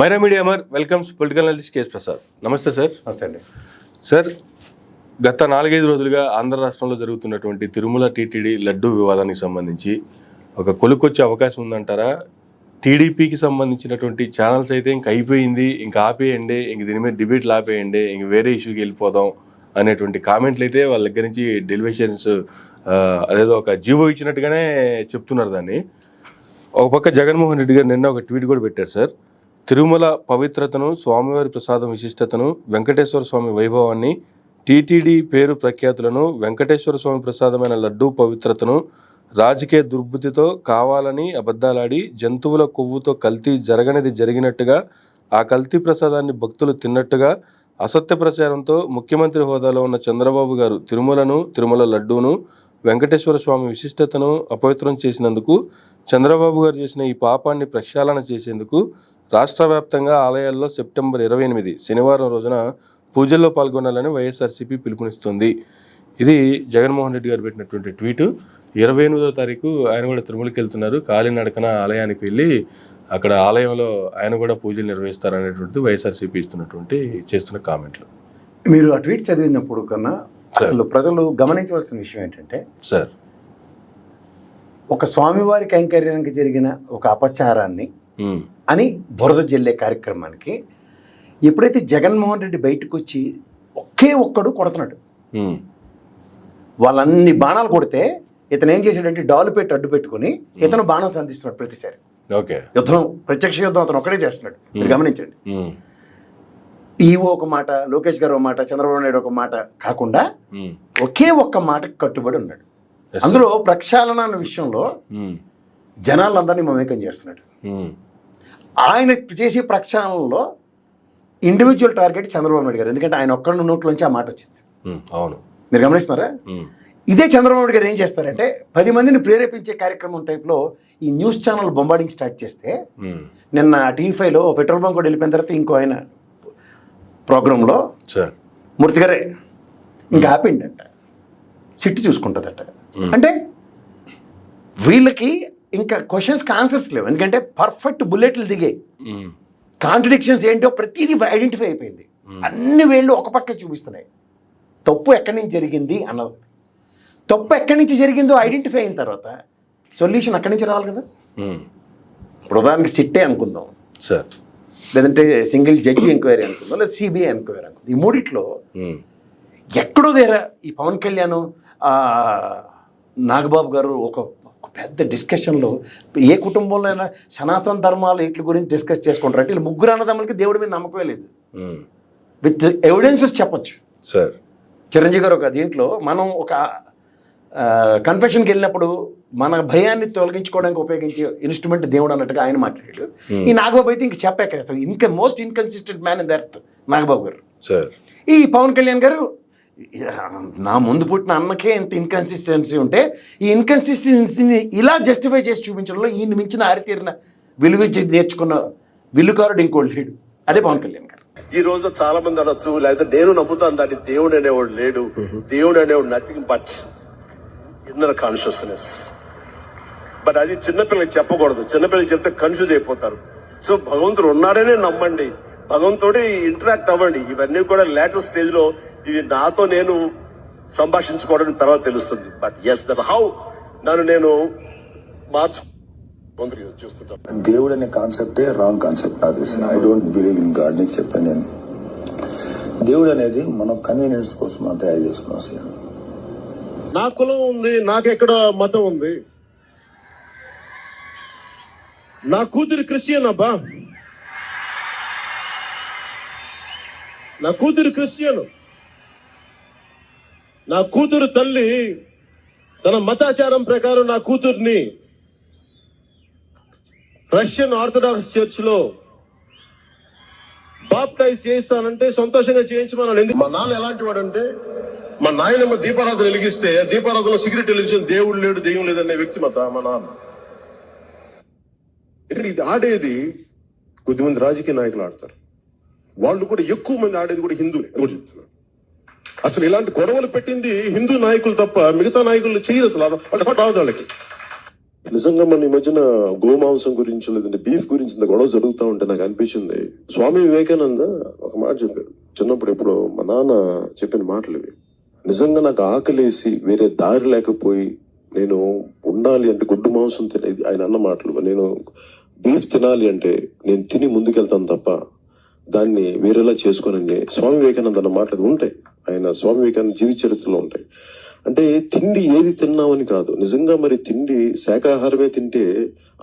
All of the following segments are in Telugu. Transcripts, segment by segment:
Myra media Amar welcomes political analyst KS Prasad. నమస్తే సార్. నమస్తే అండి. సార్, గత 4-5 రోజులుగా ఆంధ్ర రాష్ట్రంలో జరుగుతున్నటువంటి తిరుమల టీటీడీ లడ్డూ వివాదానికి సంబంధించి ఒక కొలుకొచ్చే అవకాశం ఉందంటారా? టీడీపీకి సంబంధించినటువంటి ఛానల్స్ అయితే ఇంక అయిపోయింది, ఇంక ఆపేయండి, ఇంక దీని మీద డిబేట్లు ఆపేయండి, ఇంక వేరే ఇష్యూకి వెళ్ళిపోదాం అనేటువంటి కామెంట్లు అయితే వాళ్ళ దగ్గర నుంచి డెలివేషన్స్ అదేదో ఒక జీవో ఇచ్చినట్టుగానే చెప్తున్నారు దాన్ని. ఒక పక్క జగన్మోహన్ రెడ్డి గారు నిన్న ఒక ట్వీట్ కూడా పెట్టారు సార్. తిరుమల పవిత్రతను, స్వామివారి ప్రసాదం విశిష్టతను, వెంకటేశ్వర స్వామి వైభవాన్ని, టీటీడీ పేరు ప్రఖ్యాతులను, వెంకటేశ్వర స్వామి ప్రసాదమైన లడ్డూ పవిత్రతను రాజకీయ దుర్బుద్ధితో కావాలని అబద్ధాలాడి జంతువుల కొవ్వుతో కల్తీ జరగనిది జరిగినట్టుగా, ఆ కల్తీ ప్రసాదాన్ని భక్తులు తిన్నట్టుగా అసత్య ప్రచారంతో ముఖ్యమంత్రి హోదాలో ఉన్న చంద్రబాబు గారు తిరుమల లడ్డూను, వెంకటేశ్వర స్వామి విశిష్టతను అపవిత్రం చేసినందుకు, చంద్రబాబు గారు చేసిన ఈ పాపాన్ని ప్రక్షాళన చేసేందుకు రాష్ట్ర వ్యాప్తంగా ఆలయాల్లో సెప్టెంబర్ 28 శనివారం రోజున పూజల్లో పాల్గొనాలని వైఎస్ఆర్సీపీ పిలుపునిస్తుంది. ఇది జగన్మోహన్ రెడ్డి గారు పెట్టినటువంటి ట్వీటు. 28వ తారీఖు ఆయన కూడా తిరుమలకి వెళ్తున్నారు. కాలినడకన ఆలయానికి వెళ్ళి అక్కడ ఆలయంలో ఆయన కూడా పూజలు నిర్వహిస్తారనేటువంటిది వైఎస్ఆర్సీపీ చేస్తున్న కామెంట్లు. మీరు ఆ ట్వీట్ చదివినప్పుడు కన్నా అసలు ప్రజలు గమనించవలసిన విషయం ఏంటంటే సార్, ఒక స్వామివారి కైంకర్యానికి జరిగిన ఒక అపచారాన్ని అని బురద జల్లే కార్యక్రమానికి ఎప్పుడైతే జగన్మోహన్ రెడ్డి బయటకు వచ్చి ఒకే ఒక్కడు కొడుతున్నాడు, వాళ్ళన్ని బాణాలు కొడితే ఇతను ఏం చేశాడంటే డాలు పెట్టి అడ్డు పెట్టుకుని ఇతను బాణం సంధిస్తున్నాడు ప్రతిసారి. యుద్ధం, ప్రత్యక్ష యుద్ధం అతను ఒక్కడే చేస్తున్నాడు. మీరు గమనించండి. ఈవో ఒక మాట, లోకేష్ గారు ఒక మాట, చంద్రబాబు నాయుడు ఒక మాట కాకుండా ఒకే ఒక్క మాటకు కట్టుబడి ఉన్నాడు. అందులో ప్రక్షాళన అన్న విషయంలో జనాలందరినీ మమేకం చేస్తున్నాడు. ఆయన చేసే ప్రక్షాళనలో ఇండివిజువల్ టార్గెట్ చంద్రబాబు నాయుడు గారు. ఎందుకంటే ఆయన ఒక్కడి నోట్లోంచి ఆ మాట వచ్చింది. అవును, మీరు మీరు గమనిస్తున్నారా? ఇదే చంద్రబాబు నాయుడు గారు ఏం చేస్తారంటే 10 మందిని ప్రేరేపించే కార్యక్రమం టైప్లో ఈ న్యూస్ ఛానల్ బొంబార్డింగ్ స్టార్ట్ చేస్తే, నిన్న టీవీ5లో పెట్రోల్ బంక్ కూడా వెళ్ళిపోయిన తర్వాత ఇంకో ఆయన ప్రోగ్రాంలో మూర్తి గారే ఇంకా ఆపిండట, సిట్టి చూసుకుంటుందట. అంటే వీళ్ళకి ఇంకా క్వశ్చన్స్కి ఆన్సర్స్ లేవు. ఎందుకంటే పర్ఫెక్ట్ బుల్లెట్లు దిగాయి. కాంట్రడిక్షన్స్ ఏంటో ప్రతిదీ ఐడెంటిఫై అయిపోయింది. అన్ని వేళ్ళు ఒక పక్క చూపిస్తున్నాయి. తప్పు ఎక్కడి నుంచి జరిగింది అన్నది, తప్పు ఎక్కడి నుంచి జరిగిందో ఐడెంటిఫై అయిన తర్వాత సొల్యూషన్ అక్కడి నుంచి రావాలి కదా. ఇప్పుడు ఉదాహరణకి సిట్టే అనుకుందాం సార్, లేదంటే సింగిల్ జడ్జి ఎంక్వైరీ అనుకుందాం, లేదా సిబిఐ ఎంక్వైరీ అనుకుందాం. ఈ మూడిట్లో ఎక్కడో దేరా ఈ పవన్ కళ్యాణ్ నాగబాబు గారు ఒక పెద్ద డిస్కషన్లో ఏ కుటుంబంలో అయినా సనాతన ధర్మాలు వీటి గురించి డిస్కస్ చేసుకుంటారు. అంటే వీళ్ళు ముగ్గురు అన్నదమ్ములకి దేవుడి మీద నమ్మకమే లేదు. విత్ ఎవిడెన్సెస్ చెప్పొచ్చు సార్. చిరంజీవి గారు ఒక దీంట్లో మనం ఒక కన్ఫెషన్కి వెళ్ళినప్పుడు మన భయాన్ని తొలగించుకోవడానికి ఉపయోగించే ఇన్స్ట్రుమెంట్ దేవుడు అన్నట్టుగా ఆయన మాట్లాడాడు. ఈ నాగబాబు అయితే ఇంక చెప్పాక most inconsistent man in the earth Nagababu గారు. ఈ పవన్ కళ్యాణ్ గారు నా ముందు పుట్టిన అన్నకే ఇంత ఇన్కన్సిస్టెన్సీ ఉంటే ఈ ఇన్కన్సిస్టెన్సీని ఇలా జస్టిఫై చేసి చూపించడంలో ఈయన మించిన ఆరితీరిన విలువిచ్చి నేర్చుకున్న విల్లుకారుడు ఇంకోటి లేడు. అదే పవన్ కళ్యాణ్ గారు. ఈ రోజు చాలా మంది అనొచ్చు, లేకపోతే నేను నమ్ముతాను దాన్ని, దేవుడు అనేవాడు లేడు, దేవుడు అనేవాడు nothing but inner consciousness. But అది చిన్నపిల్లలకి చెప్పకూడదు. చిన్నపిల్లలకి చెప్తే కన్ఫ్యూజ్ అయిపోతారు. సో భగవంతుడు ఉన్నాడనే నమ్మండి, భగవంతుడి ఇంటరాక్ట్ అవ్వండి. ఇవన్నీ కూడా లేటెస్ట్ స్టేజ్ లో ఇవి నాతో నేను సంభాషించుకోవడం తర్వాత తెలుస్తుంది. బట్ ఎస్ దట్ హౌ నన్ను నేను చూస్తుంటాను. దేవుడు అనే కాన్సెప్టే రాంగ్ కాన్సెప్ట్. నాకు తెలిసిన I don't believe in God. నీకు చెప్పాను నేను, దేవుడు అనేది మనం కన్వీనియన్స్ కోసం మనం తయారు చేసుకున్నాం. నా కులం ఉంది, నాకెక్కడ మతం ఉంది, నా కూతురు క్రిస్టియన్ అబ్బా, నా కూతురు క్రిస్టియన్, నా కూతురు తల్లి తన మతాచారం ప్రకారం నా కూతుర్ని రష్యన్ ఆర్థడాక్స్ చర్చ్ లో బాప్టైజ్ చేయిస్తానంటే సంతోషంగా చేయించమన్నాను. మా నాన్న ఎలాంటి వాడు అంటే, మా నాయనమ్మ దీపారాధన వెలిగిస్తే దీపారాధనలో సిగరెట్ వెలిగించిన దేవుడు లేడు, దెయ్యం లేదనే వ్యక్తి మా నాన్న. ఇక్కడ ఇది ఆడేది కొద్దిమంది రాజకీయ నాయకులు ఆడతారు. వాళ్ళు కూడా ఎక్కువ మంది ఆడేది కూడా హిందువులే కూడా చెప్తున్నారు. అసలు ఇలాంటి గొడవలు పెట్టింది హిందూ నాయకులు తప్ప మిగతా నాయకులు చేయరు. అసలు రాదు వాళ్ళకి. నిజంగా మన ఈ మధ్యన గోమాంసం గురించి లేదంటే బీఫ్ గురించి ఇంత గొడవ జరుగుతూ ఉంటే నాకు అనిపించింది, స్వామి వివేకానంద ఒక మాట చెప్పారు చిన్నప్పుడు. ఎప్పుడు మా నాన్న చెప్పిన మాటలు ఇవి. నిజంగా నాకు ఆకలేసి వేరే దారి లేకపోయి నేను ఉండాలి అంటే గుడ్డు మాంసం తినేది ఆయన అన్న మాటలు. నేను బీఫ్ తినాలి అంటే నేను తిని ముందుకెళ్తాను తప్ప దాన్ని వేరేలా చేసుకోనని స్వామి వివేకానంద అన్న మాటలు ఉంటాయి. ఆయన స్వామి వివేకానంద జీవిత చరిత్రలో ఉంటాయి. అంటే తిండి ఏది తిన్నామని కాదు, నిజంగా మరి తిండి శాకాహారమే తింటే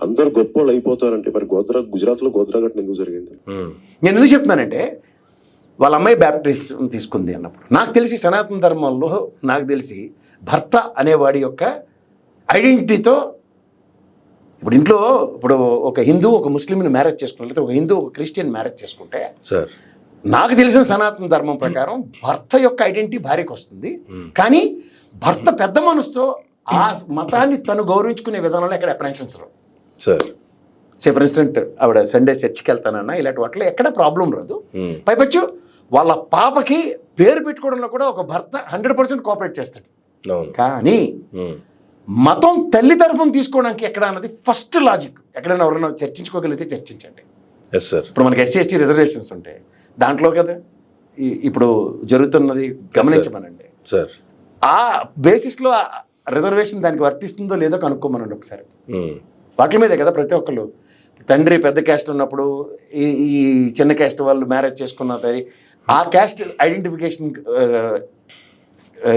అందరు గొప్ప వాళ్ళు అయిపోతారంటే మరి గుజరాత్ లో గోద్రా ఘటన ఎందుకు జరిగింది? నేను ఎందుకు చెప్తున్నానంటే వాళ్ళ అమ్మాయి బ్యాప్టిస్ట్ తీసుకుంది అన్నప్పుడు నాకు తెలిసి సనాతన ధర్మంలో నాకు తెలిసి భర్త అనేవాడి యొక్క ఐడెంటిటీతో ఇప్పుడు ఇంట్లో ఇప్పుడు ఒక హిందూ ఒక ముస్లింని మ్యారేజ్ చేసుకుంటే లేదా ఒక హిందూ ఒక క్రిస్టియన్ మ్యారేజ్ చేసుకుంటే సార్ నాకు తెలిసిన సనాతన ధర్మం ప్రకారం భర్త యొక్క ఐడెంటిటీ భార్యకు వస్తుంది. కానీ భర్త పెద్ద మనసుతో ఆ మతాన్ని తను గౌరవించుకునే విధానంలో ఎక్కడ apprehensions Rao sir. For instant ఆవిడ సండే చర్చికి వెళ్తానన్నా ఇలాంటి వాటిలో ఎక్కడ ప్రాబ్లం రాదు. పైపచ్చు వాళ్ళ పాపకి పేరు పెట్టుకోవడంలో కూడా ఒక భర్త 100% కోఆపరేట్ చేస్తాడు. కానీ మతం తల్లి తరఫున తీసుకోవడానికి ఎక్కడ అన్నది ఫస్ట్ లాజిక్. ఎక్కడైనా ఎవరైనా చర్చించుకోగలిగితే చర్చించండి. ఇప్పుడు మనకి SC ST రిజర్వేషన్స్ ఉంటాయి, దాంట్లో కదా ఇప్పుడు జరుగుతున్నది గమనించమనండి సార్. ఆ బేసిస్లో రిజర్వేషన్ దానికి వర్తిస్తుందో లేదో కనుక్కోమనండి ఒకసారి. వాటి మీదే కదా ప్రతి ఒక్కళ్ళు తండ్రి పెద్ద క్యాస్ట్ ఉన్నప్పుడు ఈ చిన్న క్యాస్ట్ వాళ్ళు మ్యారేజ్ చేసుకున్నది ఆ క్యాస్ట్ ఐడెంటిఫికేషన్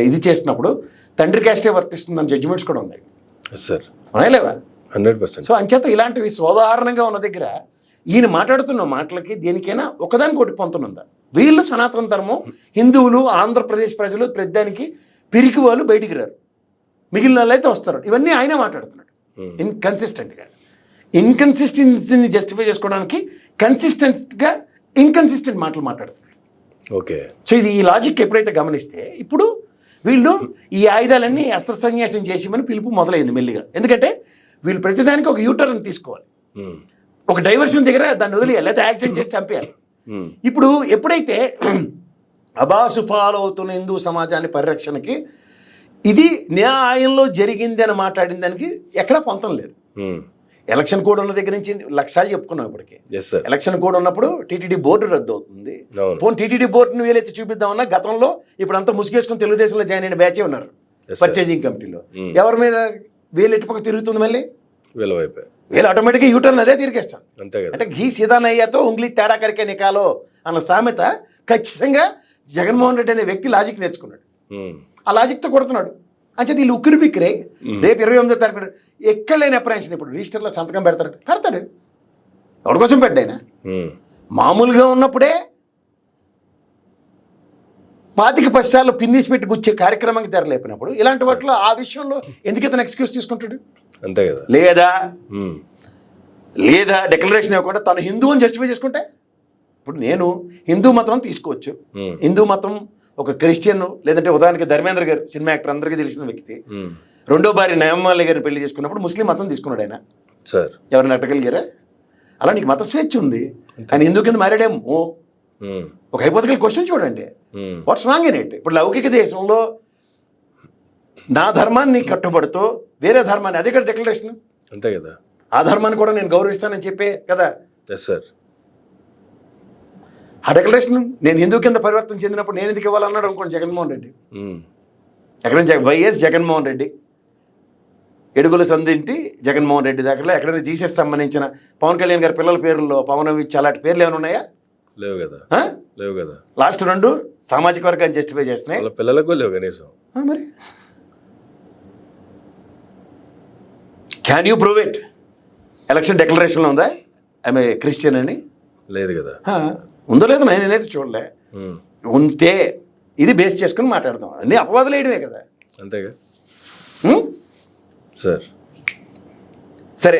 ఇది చేసినప్పుడు తండ్రి క్యాస్టే వర్తిస్తుందని జడ్జిమెంట్స్ కూడా ఉన్నాయి సార్. లేవా? 100%. సో అంచేత ఇలాంటివి సాధారణంగా ఉన్న దగ్గర ఈయన మాట్లాడుతున్న మాటలకి దేనికైనా ఒకదానికి ఒకటి పొంతనుందా? వీళ్ళు సనాతన ధర్మం హిందువులు ఆంధ్రప్రదేశ్ ప్రజలు ప్రతిదానికి పిరికి వాళ్ళు బయటికి రారు, మిగిలిన వాళ్ళు అయితే వస్తారు. ఇవన్నీ ఆయనే మాట్లాడుతున్నాడు ఇన్కన్సిస్టెంట్గా. ఇన్కన్సిస్టెన్సీని జస్టిఫై చేసుకోవడానికి కన్సిస్టెంట్గా ఇన్కన్సిస్టెంట్ మాటలు మాట్లాడుతున్నాడు. ఓకే. సో ఇది ఈ లాజిక్ ఎప్పుడైతే గమనిస్తే ఇప్పుడు వీళ్ళు ఈ ఆయుధాలన్నీ అస్త్ర సన్యాసం చేసేమని పిలుపు మొదలైంది మెల్లిగా. ఎందుకంటే వీళ్ళు ప్రతిదానికి ఒక యూటర్న్ తీసుకోవాలి, ఒక డైవర్షన్ దగ్గర దాన్ని వదిలేయాలి, లేదా యాక్సిడెంట్ చేసి చంపేయాలి. ఇప్పుడు ఎప్పుడైతే అబాసుపాలవుతున్న హిందూ సమాజాన్ని పరిరక్షణకి ఇది న్యాయంలో జరిగింది అని మాట్లాడిన దానికి ఎక్కడా పొంతం లేదు. ఎలక్షన్ కోడ్ ఉన్న దగ్గర నుంచి లక్షలు చెప్పుకున్నాం ఇప్పటికి. ఎలక్షన్ కోడ్ ఉన్నప్పుడు టీటీడీ బోర్డు రద్దు అవుతుంది. పోనీ టీటీడీ బోర్డును వీలైతే చూపిద్దామన్నా గతంలో ఇప్పుడు అంతా ముసుగేసుకుని తెలుగుదేశంలో జాయిన్ అయిన బ్యాచే ఉన్నారు పర్చేజింగ్ కమిటీలో. ఎవరి మీద వీళ్ళు ఎటుపక్క తిరుగుతుంది, మళ్ళీ వీళ్ళు ఆటోమేటిక్గా యూటర్న్ అదే తిరిగేస్తాం. అంటే ఘీ సీదానయ్యతో ఉంగ్లీ తేడా కరికే నికాలో అన్న సామెత ఖచ్చితంగా జగన్మోహన్ రెడ్డి అనే వ్యక్తి లాజిక్ నేర్చుకున్నాడు, ఆ లాజిక్తో కొడుతున్నాడు. అంచేది వీళ్ళు ఉక్కిరి బిక్కిరే. రేపు 28వ తారీఖు ఎక్కడ లేని అప్రహెన్షన్ ఇప్పుడు రిజిస్టర్లో సంతకం పెడతాడు. ఎవరి కోసం పెట్టాయినా మామూలుగా ఉన్నప్పుడే 25 సార్లు పిన్నిస్ పెట్టి గుచ్చే కార్యక్రమానికి తెరలేపినప్పుడు ఇలాంటి వాటిలో ఆ విషయంలో ఎందుకు ఇతను ఎక్స్క్యూజ్ తీసుకుంటాడు? అంతే కదా. లేదా డిక్లరేషన్ ఇవ్వకుండా తను హిందూ అని జస్టిఫై చేసుకుంటే ఇప్పుడు నేను హిందూ మతం తీసుకోవచ్చు. హిందూ మతం ఒక క్రిస్టియన్ లేదంటే ఉదాహరణకి ధర్మేంద్ర గారు సినిమా యాక్టర్ అందరికీ తెలిసిన వ్యక్తి రెండో భార్య నయమ్మాలి గారిని పెళ్లి చేసుకున్నప్పుడు ముస్లిం మతం తీసుకున్నాడు ఆయన. ఎవరైనా అట్టగలిగారా? అలా నీకు మత స్వేచ్ఛ ఉంది, ఆయన హిందూ కింద మారాడేమో. ఒక హైపోథెటికల్ క్వశ్చన్ చూడండి, వాట్స్ రాంగ్ ఇన్ ఇట్? ఇప్పుడు లౌకిక దేశంలో నా ధర్మాన్ని కట్టుబడుతూ వేరే ధర్మాన్ని, అదే కదా డిక్లరేషన్. అంతే కదా. ఆ ధర్మాన్ని కూడా నేను గౌరవిస్తానని చెప్పే కదా. సార్. ఆ డిక్లరేషన్ నేను హిందూ కింద పరివర్తన చెందినప్పుడు నేను ఎందుకు ఇవ్వాలన్నాడు అనుకోండి జగన్మోహన్ రెడ్డి. ఎక్కడైనా వైఎస్ జగన్మోహన్ రెడ్డి ఎడుగుల సంధింటి జగన్మోహన్ రెడ్డి దగ్గర ఎక్కడైనా జీసస్ సంబంధించిన పవన్ కళ్యాణ్ గారి పిల్లల పేర్లలో పవన్ అలాంటి పేర్లు ఏమైనా ఉన్నాయా? లేవు కదా. లేవు కదా. లాస్ట్ 2 సామాజిక వర్గాన్ని జస్టిఫై చేస్తున్నాయి, పిల్లలకు లేవు కనీసం. మరి can you prove it? Election డిక్లరేషన్లో ఉందా ఆమె క్రిస్టియన్ అని? లేదు కదా. ఉందో లేదో నేనైతే చూడలే. ఉంటే ఇది బేస్ చేసుకుని మాట్లాడదాం, అన్నీ అపవాదులు వేయడమే కదా. అంతేగా సార్. సరే,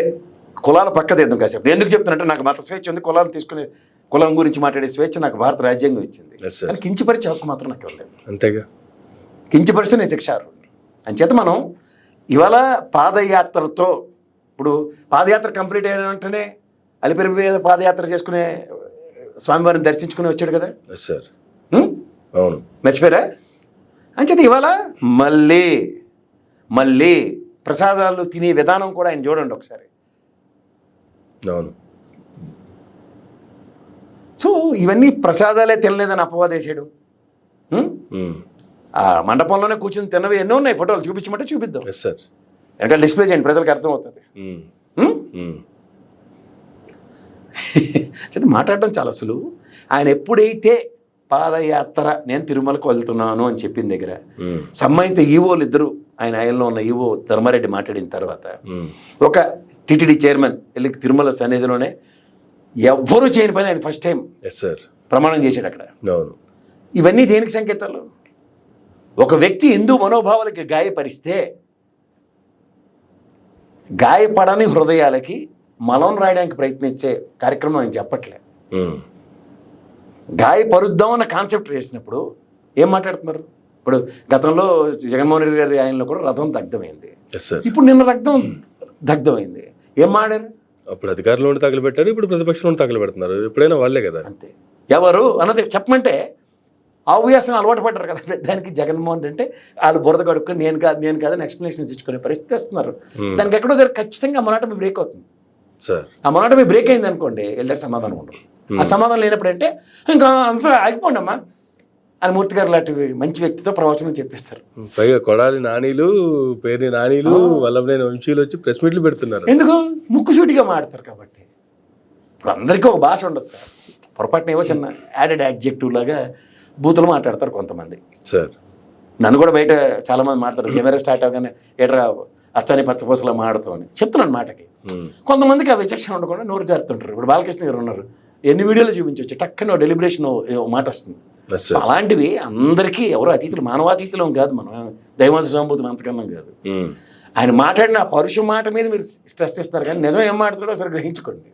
కులాల పక్క తీద్దాం కాసేపు. ఎందుకు చెప్తున్నట్టే నాకు మత స్వేచ్ఛ ఉంది, కులాలు తీసుకునే కులం గురించి మాట్లాడే స్వేచ్ఛ నాకు భారత రాజ్యాంగం ఇచ్చింది. కానీ కించపరిచే హక్కు మాత్రం నాకు ఇవ్వలేదు. అంతేగా. కించపరిస్తే నేను శిక్షారు. అంచేత మనం ఇవాళ పాదయాత్రతో ఇప్పుడు పాదయాత్ర కంప్లీట్ అయిన వెంటనే అలిపిరి మీద పాదయాత్ర చేసుకునే స్వామివారిని దర్శించుకుని వచ్చాడు కదా సార్. అవును, మర్చిపోయారా? అంచేత ఇవాళ మళ్ళీ ప్రసాదాలు తినే విధానం కూడా ఆయన చూడండి ఒకసారి. అవును. సో ఇవన్నీ ప్రసాదాలే తినలేదని అపవాదేశాడు. ఆ మండపంలోనే కూర్చొని తిన్నవి ఎన్నో ఉన్నాయి, ఫోటోలు చూపించమంటే చూపిద్దాం. Yes sir. వెనకాల డిస్ప్లే చేయండి, ప్రజలకు అర్థమవుతుంది. మాట్లాడడం చాలా సులువు. ఆయన ఎప్పుడైతే పాదయాత్ర నేను తిరుమలకు వెళ్తున్నాను అని చెప్పిన దగ్గర సంబంధిత ఈవోలు ఇద్దరు ఆయనలో ఉన్న ఈవో ధర్మారెడ్డి మాట్లాడిన తర్వాత ఒక టిటిడి చైర్మన్ వెళ్ళి తిరుమల సన్నిధిలోనే ఎవ్వరూ చేయని పని ఆయన ఫస్ట్ టైం ప్రమాణం చేశాడు అక్కడ. ఇవన్నీ దేనికి సంకేతాలు? ఒక వ్యక్తి హిందూ మనోభావాలకి గాయపరిస్తే గాయపడని హృదయాలకి మలం రాయడానికి ప్రయత్నించే కార్యక్రమం ఆయన చెప్పట్లే. గాయపరుద్దామన్న కాన్సెప్ట్ చేసినప్పుడు ఏం మాట్లాడుతున్నారు? ఇప్పుడు గతంలో జగన్మోహన్ రెడ్డి గారి ఆయనలో కూడా రథం దగ్ధమైంది, ఇప్పుడు నిన్న రక్తం దగ్ధమైంది. ఏం మాడారు? అప్పుడు అధికారంలో ఉండి తగలబెట్టారు, ఇప్పుడు ప్రతిపక్షంలో తగలబెడుతున్నారు. ఎప్పుడైనా వాళ్ళే కదా. అంతే. ఎవరు అన్నది చెప్పమంటే ఆవ్యాసం అలవాటు పడ్డారు కదా దానికి. జగన్మోహన్ రెడ్డి అంటే వాళ్ళు బురద కడుక్కొని నేను కాదని ఎక్స్ప్లెనేషన్స్ ఇచ్చుకునే పరిస్థితి వస్తున్నారు. దానికి ఎక్కడో దగ్గర ఖచ్చితంగా మొనాటమీ బ్రేక్ అవుతుంది. ఆ మొనాటమీ బ్రేక్ అయింది అనుకోండి, వెళ్ళారు సమాధానం ఉండదు. ఆ సమాధానం లేనప్పుడు అంటే ఇంకా అంతా ఆగిపోండి అమ్మా అని మూర్తి గారు లాంటి మంచి వ్యక్తితో ప్రవచనం చెప్పిస్తారు. పైగా కొడాలి నానీలు, పేరుని నానీలు, వల్లభనేని వంశీయులు వచ్చి ప్రెస్ మీట్లు పెడుతున్నారు. ఎందుకు? ముక్కుసూటిగా మాడతారు కాబట్టి. ఇప్పుడు అందరికీ ఒక భాష ఉండదు సార్. పొరపాటున ఏవో చిన్న యాడెడ్ యాడ్జెక్టివ్ లాగా బూతులు మాట్లాడతారు కొంతమంది. సార్ నన్ను కూడా బయట చాలామంది మాట్లాడతారు, కెమెరా స్టార్ట్ అవగానే ఎట్రా అచ్చని పచ్చపూసలా మాడుతామని చెప్తున్నాను మాటకి. కొంతమందికి ఆ విచక్షణ ఉండకుండా నోరు జారుతుంటారు. ఇప్పుడు బాలకృష్ణ గారు ఉన్నారు, ఎన్ని వీడియోలు చూపించవచ్చు, టక్కన డెలిబరేషన్ మాట వస్తుంది. అలాంటివి అందరికీ ఎవరో అతీతులు, మానవాతీతులం కాదు, మనం దైవాంశ సంబూతులు అంతకన్నా కాదు. ఆయన మాట్లాడిన ఆ పరుష మాట మీద మీరు స్ట్రెస్ ఇస్తారు, కానీ నిజం ఏం మాట్లాడో ఒకసారి గ్రహించుకోండి.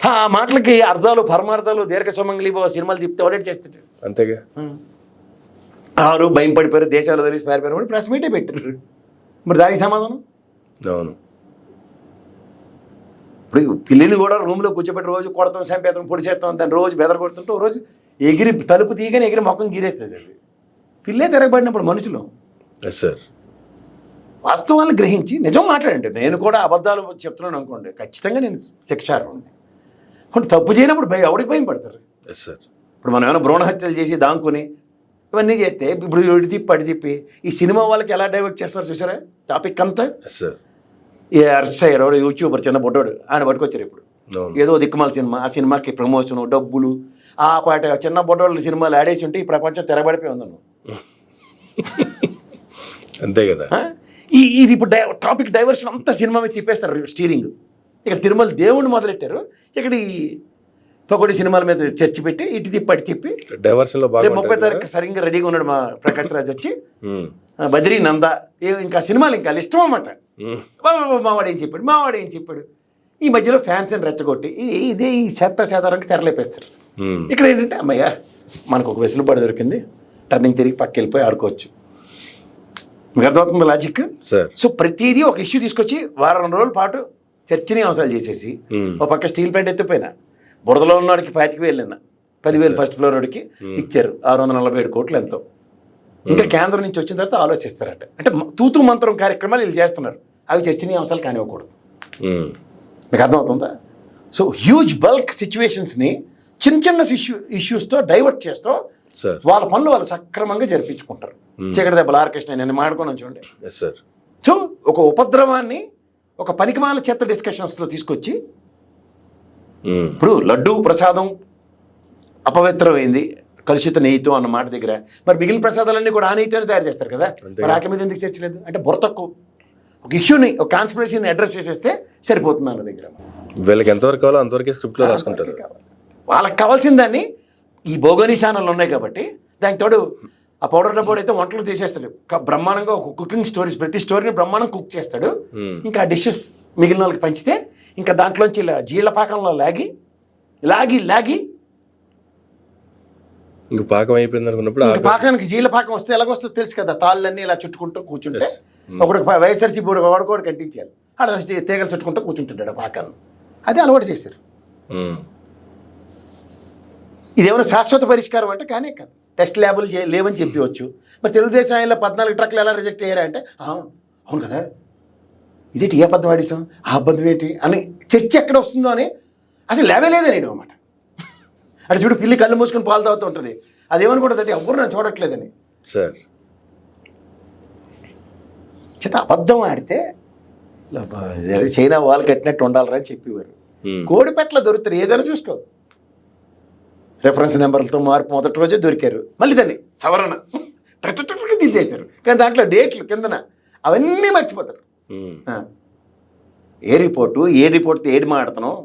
ఆ మాటలకి అర్థాలు పరమార్థాలు దీర్ఘ సుమంగళి సినిమాలు తిప్పితే ఒకటే చేస్తుంటాడు. అంతేగా. ఆరు భయం పడిపోయారు, దేశాలు తెలిసి పారిపోయారు, ప్రెస్ మీటే పెట్టారు. మరి దానికి సమాధానం? అవును. ఇప్పుడు పిల్లిని కూడా రూమ్లో కూర్చోబెట్టి రోజు కొడతాం, చంపేస్తాం, పొడి చేస్తాం, దాన్ని రోజు బెదర కొడుతుంటే రోజు ఎగిరి తలుపు తీయగానే ఎగిరి మొక్కం గీరేస్తుంది. అది పిల్లే తిరగబడినప్పుడు మనుషులు వాస్తవాన్ని గ్రహించి నిజం మాట్లాడండి. నేను కూడా అబద్ధాలు చెప్తున్నాను అనుకోండి, ఖచ్చితంగా నేను శిక్షార్హుడిని. కొన్ని తప్పు చేయనప్పుడు ఎవరికి భయం పడతారు? ఇప్పుడు మనం ఏమైనా భ్రూణ హత్యలు చేసి దాంకుని ఇవన్నీ చేస్తే ఇప్పుడు ఇటు తిప్పి అడి తిప్పి ఈ సినిమా వాళ్ళకి ఎలా డైవర్ట్ చేస్తారు చూసారా టాపిక్ అంతా. ఏ అర్సయ్యారు యూట్యూబర్ చిన్న బొడ్డోడు, ఆయన పట్టుకొచ్చారు ఇప్పుడు ఏదో దిక్కుమాల సినిమా, ఆ సినిమాకి ప్రమోషన్ డబ్బులు, ఆ పాట చిన్న బొడ్డోళ్ళ సినిమాలు ఆడేసి ఉంటే ఈ ప్రపంచం తెరబడిపోయి ఉంది. అంతే కదా. ఇది ఇప్పుడు టాపిక్ డైవర్షన్ అంతా సినిమా మీద తిప్పేస్తారు స్టీరింగ్. ఇక్కడ తిరుమల దేవుణ్ణి మొదలెట్టారు, ఇక్కడ ఈ పకోడి సినిమాల మీద చర్చ పెట్టి ఇటు తిప్పి అటు తిప్పి డైవర్షన్లో 30 తారీఖు సరిగ్గా రెడీగా ఉన్నాడు మా ప్రకాష్ రాజ్ వచ్చి, బద్రీ నంద, ఇంకా సినిమాలు ఇంకా ఇష్టం అన్నమాట. మావాడు ఏం చెప్పాడు ఈ మధ్యలో ఫ్యాన్స్ అని రెచ్చగొట్టి ఇదే ఈ శాతానికి తెరలేపేస్తారు. ఇక్కడ ఏంటంటే అమ్మయ్య మనకు ఒక వెసులుబాటు దొరికింది, టర్నింగ్ తిరిగి పక్క వెళ్ళిపోయి ఆడుకోవచ్చు. మీకు అర్థమవుతుంది లాజిక్? సో ప్రతిదీ ఒక ఇష్యూ తీసుకొచ్చి వారం రోజుల పాటు చర్చనీయాంశాలు చేసేసి ఒక పక్క స్టీల్ ప్లాంట్ ఎత్తిపోయినా బురదలో ఉన్నవాడికి 25,000 10,000 ఫస్ట్ ఫ్లోర్ వాడికి ఇచ్చారు, 647 కోట్లు ఎంతో. ఇంకా కేంద్రం నుంచి వచ్చిన తర్వాత ఆలోచిస్తారట. అంటే తూతు మంత్రం కార్యక్రమాలు వీళ్ళు చేస్తున్నారు, అవి చర్చనీయాంశాలు కానివ్వకూడదు. మీకు అర్థమవుతుందా? సో హ్యూజ్ బల్క్ సిచ్యువేషన్స్ని చిన్న ఇష్యూస్తో డైవర్ట్ చేస్తూ వాళ్ళ పనులు వాళ్ళు సక్రమంగా జరిపించుకుంటారు. చీకటి దెబ్బ లారకృష్ణ నేను మాడుకున్నాను చూడండి. సో ఒక ఉపద్రవాన్ని ఒక పనికిమాల చెత్త డిస్కషన్స్లో తీసుకొచ్చి ఇప్పుడు లడ్డూ ప్రసాదం అపవిత్రమైంది కలుషిత నెయ్యితో అన్న మాట దగ్గర మరి మిగిలిన ప్రసాదాలన్నీ కూడా ఆ నెయ్యితోనే తయారు చేస్తారు కదా, మరి వాటి మీద ఎందుకు చర్చ లేదు? అంటే బుర్ర తక్కువ. ఒక ఇష్యూని ఒక కాన్స్పిరసీని అడ్రస్ చేసేస్తే సరిపోతుంది అన్న దగ్గర. వీళ్ళకి ఎంతవరకు కావాలో అంతవరకే స్క్రిప్ట్లో రాసుకుంటారు. వాళ్ళకి కావాల్సిన దాన్ని ఈ భోగోని ఛానల్ ఉన్నాయి కాబట్టి దానికి తోడు ఆ పౌడర్ డబ్బోడు అయితే వంటలు తీసేస్తాడు బ్రహ్మాండంగా. ఒక కుకింగ్ స్టోరీస్ ప్రతి స్టోరీని బ్రహ్మాండం కుక్ చేస్తాడు. ఇంకా డిషెస్ మిగిలిన వాళ్ళకి పంచితే ఇంకా దాంట్లోంచి ఇలా జీళ్ళ పాకంలో లాగి ఇంకా పాకం అయిపోయింది అనుకున్నప్పుడు పాకానికి జీళ్ళ పాకం వస్తే ఎలాగొస్తుందో తెలుసు కదా, తాళ్ళన్నీ ఇలా చుట్టుకుంటూ కూర్చుంటే ఒకడు వైఎస్ఆర్సీ వాడుకోవడం కంటించాలి, అక్కడ వస్తే తీగలు చుట్టుకుంటూ కూర్చుంటుంటాడు పాకాన్ని. అదే అలవాటు చేశారు. ఇదేమైనా శాశ్వత పరిష్కారం అంటే కానే కాదు. టెస్ట్ ల్యాబులు లేవని చెప్పవచ్చు. మరి తెలుగుదేశం ఆయనలో 14 ట్రక్లు ఎలా రిజెక్ట్ అయ్యారా అంటే అవును కదా, ఇదేంటి ఏ అబద్ధం ఆడిసాం, ఆ అబద్ధం ఏంటి అని చర్చ ఎక్కడ వస్తుందో అని అసలు ల్యాబే లేదే నేను అనమాట. అంటే చూడు, పిల్లి కళ్ళు మూసుకొని పాలు తాగుతూ ఉంటుంది, అదేమనుకుంటుందంటే ఎవరు నన్ను చూడట్లేదని. సార్ చేత అబద్ధం ఆడితే చైనా వాళ్ళు కట్టినట్టు ఉండాలరా అని చెప్పేవారు. కోడిపెట్ల దొరుకుతారు, ఏదైనా చూసుకో. రెఫరెన్స్ నెంబర్లతో మార్పు మొదటి రోజే దొరికారు, మళ్ళీ దాన్ని సవరణ దిద్దేశారు. కానీ దాంట్లో డేట్లు కిందన అవన్నీ మర్చిపోతారు. ఏ రిపోర్ట్తో ఏది మాట్లాడుతున్నాం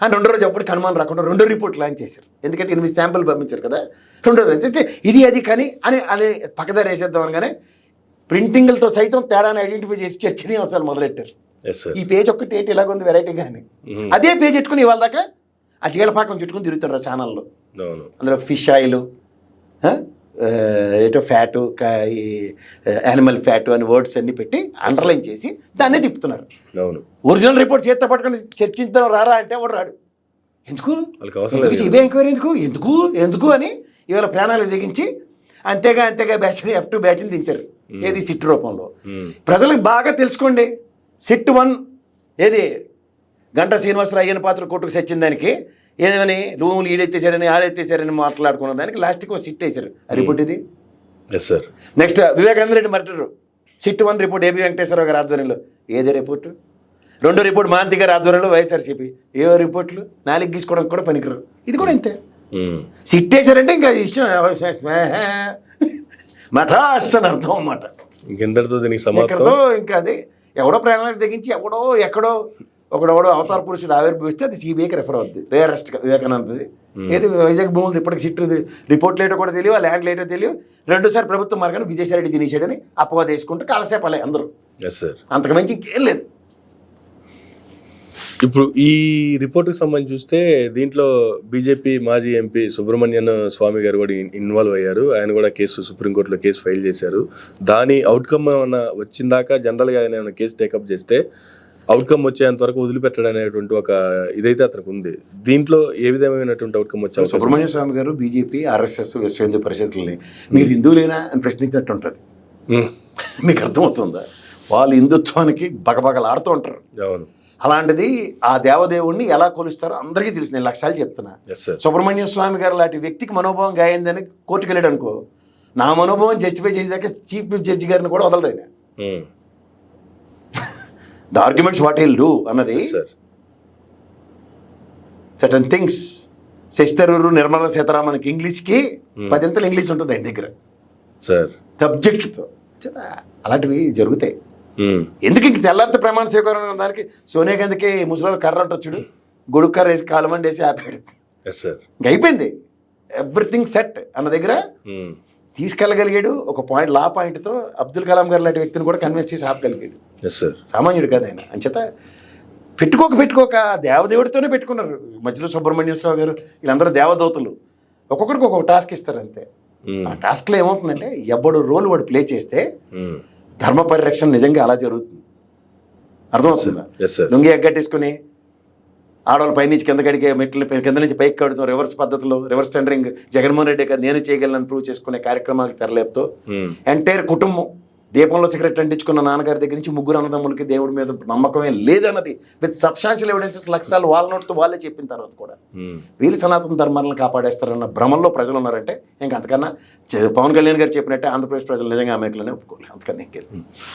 అని రెండో రోజు అప్పుడు కనుమానం రాకుండా 2 రిపోర్ట్ లాంచ్ చేశారు. ఎందుకంటే 8 శాంపుల్ పంపించారు కదా, 2 రోజు చేస్తే ఇది అది కానీ అని పక్కదారి వేసేద్దాం అనగానే ప్రింటింగ్లతో సైతం తేడాన్ని ఐడెంటిఫై చేసి చర్చనీయాంశాలు మొదలెట్టారు. ఈ పేజ్ ఒక్కటి ఏంటి ఇలాగుంది వెరైటీగా అని. అదే పేజ్ పెట్టుకుని ఇవాళ దాకా ఆ చీలపాకం చుట్టుకుని తిరుగుతారు ఆ ఛానల్లో. అందులో ఫిష్ ఆయిల్, ఏటో ఫ్యాటు, యానిమల్ ఫ్యాటు అని వర్డ్స్ అన్ని పెట్టి అండర్లైన్ చేసి దాన్నే తిప్పుతున్నారు. ఒరిజినల్ రిపోర్ట్ చేత పట్టుకొని చర్చించడం రారా అంటే వాడు రాడు. ఎందుకు సిబిఐ ఎంక్వైరీ ఎందుకు అని ఇవాళ ప్రాణాలు దిగించి అంతేగా బ్యాచ్ని F2 బ్యాచ్ని దించారు. ఏది సిట్ రూపంలో. ప్రజలకు బాగా తెలుసుకోండి, సిట్ 1 ఏది గంటా శ్రీనివాసరావు అయ్యన పాత్ర కోర్టుకు సచ్చిన దానికి ఏమని రూములు ఈడెత్తేసాడని ఆడెత్తేసారని మాట్లాడుకున్న దానికి లాస్ట్కి సిట్ వేశారు. ఆ రిపోర్ట్ ఇది. Next Vivekananda Reddy murder SIT 1 report AB Venkateswara Rao గారి ఆధ్వర్యంలో. ఏదే రిపోర్టు. 2 రిపోర్ట్ మాంతి గారి ఆధ్వర్యంలో వైఎస్ఆర్సీపీ. ఏవో రిపోర్ట్లు 4 గీసుకోవడానికి కూడా పనికిరారు. ఇది కూడా ఇంతే. సిట్ వేశారంటే ఇంకా ఇష్టం మఠాస్ అని అర్థం అన్నమాట. ఇంకెందరితో ఇంకా అది ఎవడో ప్రాణాలకు తెగించి ఎక్కడో ఒకడెవడో అవతార పురుషుడు ఆవిర్భవిస్తే అది సిబిఐకి రెఫర్ అవుద్ది. రేరెస్ట్గా వివేకానందది. ఏది వైజాగ్ భూములు ఇప్పటికి సిట్ రిపోర్ట్ లేటో కూడా తెలియదు, ఆ ల్యాండ్ లేటో తెలియదు. 2సారి ప్రభుత్వం మార్గాన్ని విజయసాయిరెడ్డి తినేసాడని అపవాద వేసుకుంటూ కాలసేపాలే అందరూ. అంతకు మించి ఇంకేం లేదు. ఇప్పుడు ఈ రిపోర్ట్కి సంబంధించి చూస్తే దీంట్లో బీజేపీ మాజీ ఎంపీ సుబ్రహ్మణ్యన్ స్వామి గారు కూడా ఇన్వాల్వ్ అయ్యారు. ఆయన కూడా సుప్రీంకోర్టులో కేసు ఫైల్ చేశారు. దాని అవుట్కమ్ ఏమన్నా వచ్చిందాకా జనరల్గా ఆయన ఏమైనా కేసు టేకప్ చేస్తే అవుట్కమ్ వచ్చేంత వరకు వదిలిపెట్టడం అనేటువంటి ఒక ఇదైతే అతనికి ఉంది. దీంట్లో ఏ విధమైనటువంటి అవుట్కమ్ వచ్చే సుబ్రహ్మణ్య స్వామి గారు బీజేపీ, ఆర్ఎస్ఎస్, విశ్వ హిందూ పరిషత్లని మీరు హిందువులేనా అని ప్రశ్నించినట్టు ఉంటుంది. మీకు అర్థమవుతుందా? వాళ్ళు హిందుత్వానికి బగబగలాడుతూ ఉంటారు. అవును. అలాంటిది ఆ దేవదేవుణ్ణి ఎలా కొలుస్తారో అందరికీ తెలుసు. నేను లక్షాలు చెప్తున్నా. సుబ్రహ్మణ్య స్వామి గారు లాంటి వ్యక్తికి మనోభావం గాయిందని కోర్టుకు వెళ్ళాడు అనుకో, నా మనోభావం జస్టిఫై చేసేదాకా చీఫ్ జడ్జి గారిని కూడా వదలడు ఆయన. The arguments what he'll do అన్నది సర్టన్ థింగ్స్. శశితరూరు, నిర్మలా సీతారామన్కి ఇంగ్లీష్కి 10 ఇంగ్లీష్ ఉంటుంది ఆయన దగ్గర సబ్జెక్టుతో. అలాంటివి జరుగుతాయి. ఎందుకు ఇంక తెల్లారితే ప్రమాణ స్వీకారం దానికి సోనియా గాంధీకి ముసలి కర్ర అంటారు చూడు, గొడుగు కర్ర వేసి కాలమండి వేసి ఆపాడు. ఇంక అయిపోయింది, ఎవ్రీథింగ్ సెట్ అన్న దగ్గర తీసుకెళ్ళగలిగాడు. ఒక పాయింట్ లా పాయింట్తో అబ్దుల్ కలాం గారు లాంటి వ్యక్తిని కూడా కన్విన్స్ చేసి ఆపగలిగాడు. సామాన్యుడు కదా ఆయన. అంచేత పెట్టుకోక దేవదేవుడితోనే పెట్టుకున్నారు. మధ్యలో సుబ్రహ్మణ్య స్వామి గారు వీళ్ళందరూ దేవదూతలు. ఒక్కొక్కడికి ఒక్కొక్క టాస్క్ ఇస్తారు అంతే. ఆ టాస్క్లో ఏమవుతుందంటే ఎవడు రోల్ వాడు ప్లే చేస్తే ధర్మ పరిరక్షణ నిజంగా అలా జరుగుతుంది. అర్థమవుతుందా? లుంగి ఎగ్గట్టేసుకుని ఆడవాళ్ళు పైనుంచి కింద కడిగే మెట్లు కింద నుంచి పైకి కడుతాం రివర్స్ పద్ధతిలో, రివర్స్ టెండరింగ్ జగన్మోహన్ రెడ్డి కదా నేను చేయగలను ప్రూవ్ చేసుకునే కార్యక్రమాలకు తెరలేపుతో ఎంటైర్ కుటుంబం దీపంలో సిగరెట్ అంటించుకున్న నాన్నగారి దగ్గర నుంచి 3 అన్నదమ్ములకి దేవుడి మీద నమ్మకమే లేదన్నది విత్ సబ్స్టాన్షియల్ ఎవిడెన్సెస్ లక్షలు వాళ్ళ నోటితో వాళ్ళే చెప్పిన తర్వాత కూడా వీళ్ళు సనాతన ధర్మాలను కాపాడేస్తారన్న భ్రమంలో ప్రజలు ఉన్నారంటే ఇంకా అంతకన్నా పవన్ కళ్యాణ్ గారు చెప్పినట్టే ఆంధ్రప్రదేశ్ ప్రజలు నిజంగా అమెరికలోనే ఒప్పుకోలేదు. అంతకన్నా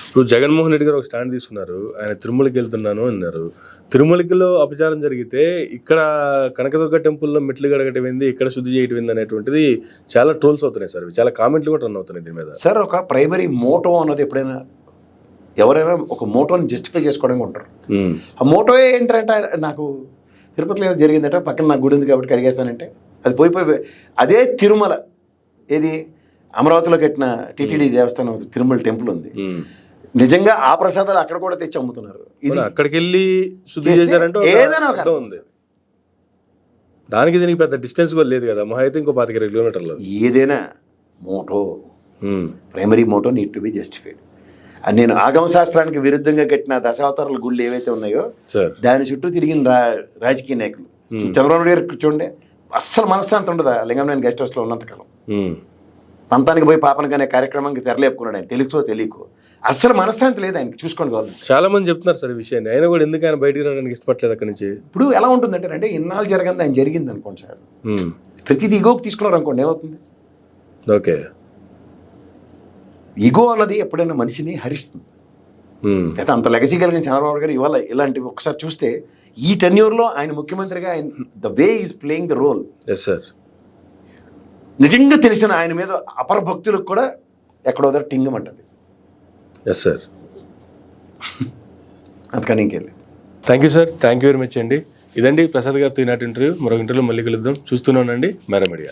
ఇప్పుడు జగన్మోహన్ రెడ్డి గారు ఒక స్టాండ్ తీసుకున్నారు. ఆయన తిరుమలకి వెళ్తున్నాను అన్నారు. తిరుమలకిలో అపచారం జరిగితే ఇక్కడ కనకదుర్గ టెంపుల్లో మెట్లు గడగటం ఏంది, ఇక్కడ శుద్ధి చేయటం ఏంది అనేటువంటిది చాలా ట్రోల్స్ అవుతున్నాయి సార్. చాలా కామెంట్లు కూడా రన్ అవుతున్నాయి దీని మీద. సార్ ఒక ప్రైమరీ మోటో అన్నది ఎప్పుడైనా ఎవరైనా ఒక మోటోని జస్టిఫై చేసుకోవడానికి ఉంటారు. ఆ మోటో ఏంటంటే నాకు తిరుపతిలో ఏదో జరిగిందంటే పక్కన నాకు గుడి ఉంది కాబట్టి అడిగేస్తానంటే అది పోయి అదే తిరుమల ఏది అమరావతిలో కట్టిన టీటీడీ దేవస్థానం తిరుమల టెంపుల్ ఉంది. నిజంగా ఆ ప్రసాదాలు అక్కడ కూడా తెచ్చి అమ్ముతున్నారు. ఇది అక్కడికి వెళ్ళి శుద్ధి చేశారంటే ఏదైనా ఉంది. దానికి దీనికి పెద్ద డిస్టెన్స్ కూడా లేదు కదా, మహా అయితే ఇంకో 25 కిలోమీటర్లు. ఏదైనా motto primary motto need to be justified. నేను ఆగమ శాస్త్రానికి విరుద్ధంగా కట్టిన దశావతారాల గుళ్ళు ఏవైతే ఉన్నాయో దాని చుట్టూ తిరిగిన రాజకీయ నాయకులు. చంద్రబాబు గారు చూడండి, అస్సలు మనశ్శాంతి ఉండదు లింగంనేని గెస్ట్ హౌస్లో ఉన్నంతకాలం. పంతానికి పోయి పాపనకి అనే కార్యక్రమానికి తెరలేపుకున్నాడు ఆయన, తెలుసో తెలియకో. అస్సలు మనశ్శాంతి లేదు ఆయనకి, చూసుకోండి గవర్నమెంట్. చాలా మంది చెప్తున్నారు సార్ ఈ విషయాన్ని, ఆయన కూడా ఎందుకు ఆయన బయటికి రావడానికి ఇష్టపడలేదు అక్కడి నుంచి. ఇప్పుడు ఎలా ఉంటుందంటే అంటే ఇన్నాళ్ళు జరగంది ఆయన జరిగింది అనుకోండి సార్, ప్రతిదీ ఈగోకి తీసుకున్నారు అనుకోండి, ఏమవుతుంది? ఓకే, ఈగో అన్నది ఎప్పుడైనా మనిషిని హరిస్తుంది. అయితే అంత లెగసీ కలిగిన చంద్రబాబు గారు ఇవాళ ఇలాంటివి ఒకసారి చూస్తే, ఈ టెన్యూర్లో ఆయన ముఖ్యమంత్రిగా ఆయన the way is playing the role, yes sir, నిజంగా తెలిసిన ఆయన మీద అపర భక్తులకు కూడా ఎక్కడో దగ్గర టింగమంటది. ఎస్ సార్, అందుకని ఇంకేం లేదు. Thank you sir, thank you very much అండి. ఇదండి ప్రసాద్ గారితో ఈనాటి ఇంటర్వ్యూ. మరొక ఇంటర్వ్యూలో మళ్ళీ కలుద్దాం. చూస్తూనే ఉండండి మెరా మీడియా.